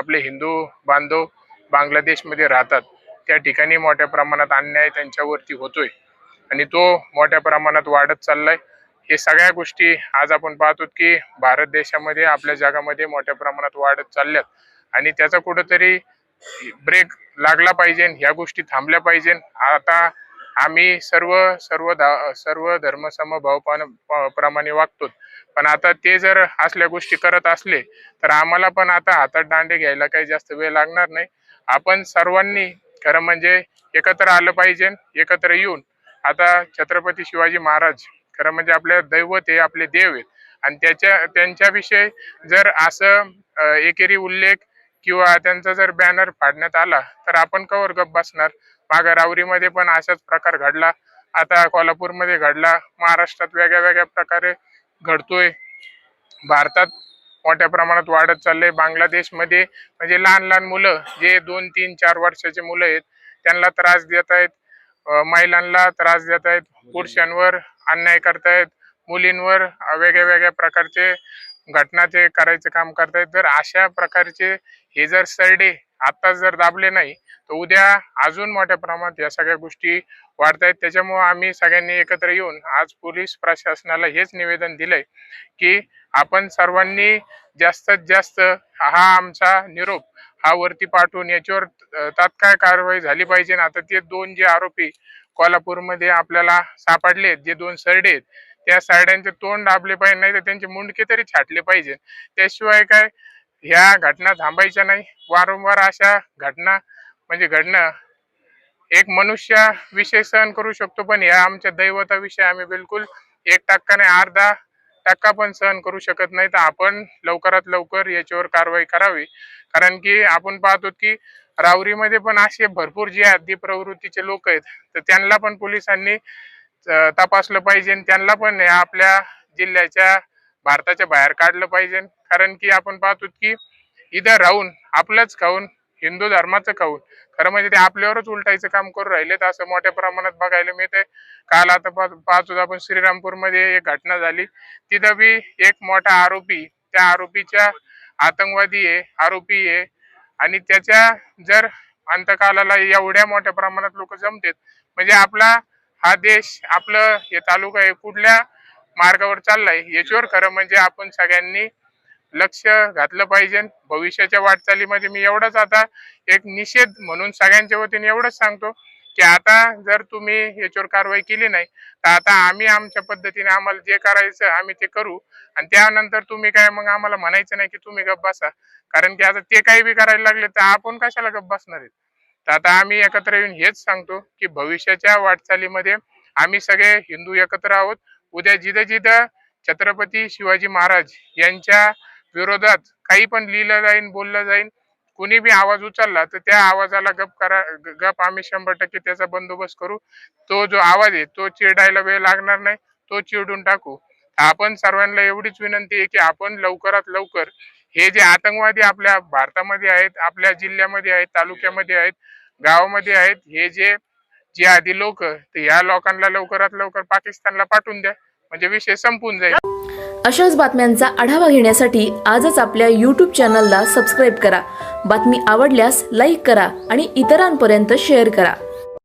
आपले हिंदू बांधव बांगलादेशमध्ये राहतात त्या ठिकाणी मोठ्या प्रमाणात अन्याय त्यांच्यावरती होतोय आणि तो मोठ्या प्रमाणात वाढत चाललाय। हे सगळ्या गोष्टी आज आपण पाहतो की भारत देशामध्ये आपल्या जगामध्ये मोठ्या प्रमाणात वाढत चालल्यात आणि त्याचा कुठेतरी ब्रेक लागला पाहिजे, ह्या गोष्टी थांबल्या पाहिजे। आता आम्ही सर्व धर्म समभावप्रमाणे वागतो, पण आता ते जर असल्या गोष्टी करत असले तर आम्हाला पण आता हातात दांडे घ्यायला काही जास्त वेळ लागणार नाही। आपण सर्वांनी खरं म्हणजे एकत्र आलं पाहिजे। एकत्र येऊन आता छत्रपती शिवाजी महाराज खरं म्हणजे आपले दैवत आहे, आपले देव आहेत आणि त्यांच्याविषयी जर असं एकेरी उल्लेख किंवा त्यांचा जर बॅनर फाडण्यात आला तर आपण कवर गप्प बसणार। मागे रावरीमध्ये पण असाच प्रकार घडला, आता कोल्हापूरमध्ये घडला, महाराष्ट्रात वेगळ्या प्रकारे घडतोय, भारतात मोठ्या प्रमाणात वाढत चाललंय। बांगलादेशमध्ये म्हणजे लहान मुलं जे 2, 3, 4 वर्षाचे मुलं आहेत त्यांना त्रास देत आहेत, महिलांना त्रास देत आहेत, पुरुषांवर अन्याय करतायत, मुलींवर वेगळ्या प्रकारचे घटना ते करायचं काम करतायत। जर अशा प्रकारचे हे जर सरडे आता जर दाबले नाही तर उद्या अजून मोठ्या प्रमाणात या सगळ्या गोष्टी वाढतायत। त्याच्यामुळे आम्ही सगळ्यांनी एकत्र येऊन आज पोलीस प्रशासनाला हेच निवेदन दिलंय की आपण सर्वांनी जास्तीत जास्त हा आमचा निरोप हा वरती पाठवून याच्यावर तात्काळ कारवाई झाली पाहिजे। आता ते 2 जे आरोपी कोल्हापूरमध्ये आपल्याला सापडले, जे 2 सरडे आहेत, त्या सरड्यांचे तोंड दाबले पाहिजे, नाही तर त्यांचे मुंडके तरी छाटले पाहिजे। त्याशिवाय काय ह्या घटना थांबायच्या नाही। वारंवार अशा घटना म्हणजे घडणं एक मनुष्य विषय सहन करू शकतो, पण या आमच्या दैवताविषयी आम्ही बिलकुल 1% नाही, अर्धा टक्का पण सहन करू शकत नाही। तर आपण लवकरात लवकर याच्यावर कारवाई करावी, कारण की आपण पाहतो की रावरीमध्ये पण असे भरपूर जे हद्दी प्रवृत्तीचे लोक आहेत तर त्यांना पण पोलिसांनी तपासलं पाहिजे, त्यांना पण आपल्या जिल्ह्याच्या भारताच्या बाहेर काढलं पाहिजे। कारण की आपण पाहतो की इथं राहून आपलंच खाऊन हिंदू धर्माचं खाऊन खरं म्हणजे ते आपल्यावरच उलटायचं काम करून राहिलेत, असं मोठ्या प्रमाणात बघायला मिळतंय। काल आता पाहतो आपण श्रीरामपूरमध्ये एक घटना झाली, तिथं बी एक मोठा आरोपी त्या आरोपीच्या आतंकवादी आहे, आरोपी आहे आणि त्याच्या जर अंतकालाला एवढ्या मोठ्या प्रमाणात लोक जमतात म्हणजे आपला हा देश आपलं हे तालुका आहे कुठल्या मार्गावर चाललाय याच्यावर खरं म्हणजे आपण सगळ्यांनी लक्ष घातलं पाहिजे। भविष्याच्या वाटचालीमध्ये मी एवढंच आता एक निषेध म्हणून सगळ्यांच्या वतीने एवढंच सांगतो की आता जर तुम्ही याच्यावर कारवाई केली नाही तर आता आम्ही आमच्या पद्धतीने आम्हाला जे करायचं आम्ही ते करू आणि त्यानंतर तुम्ही काय मग आम्हाला म्हणायचं नाही की तुम्ही गप्प बसा, कारण की आता ते काही बी करायला लागले तर आपण कशाला गप्प बसणार आहेत। तर आता आम्ही एकत्र येऊन हेच सांगतो की भविष्याच्या वाटचालीमध्ये आम्ही सगळे हिंदू एकत्र आहोत। उद्या जिथं छत्रपती शिवाजी महाराज यांच्या विरोधात काही पण लिहिलं जाईल, बोललं जाईल, कुणी बी आवाज उचलला तर त्या आवाजाला गप आम्ही 100% त्याचा बंदोबस्त करू। तो जो आवाज आहे तो चिरडायला वेळ लागणार नाही, तो चिरडून टाकू। आपण सर्वांना एवढीच विनंती आहे की आपण लवकरात लवकर हे जे आतंकवादी आपल्या भारतामध्ये आहेत, आपल्या जिल्ह्यामध्ये आहेत, तालुक्यामध्ये आहेत, गावामध्ये आहेत, हे जे जिहादी लोक, तर या लोकांना लवकरात लवकर पाकिस्तानला पाठवून द्या, म्हणजे विषय संपून जाईल। अशाच बातम्यांचा आढावा घेण्यासाठी आजच आपल्या YouTube चॅनलला सबस्क्राईब करा। बातमी आवडल्यास लाईक करा आणि इतरांपर्यंत शेअर करा।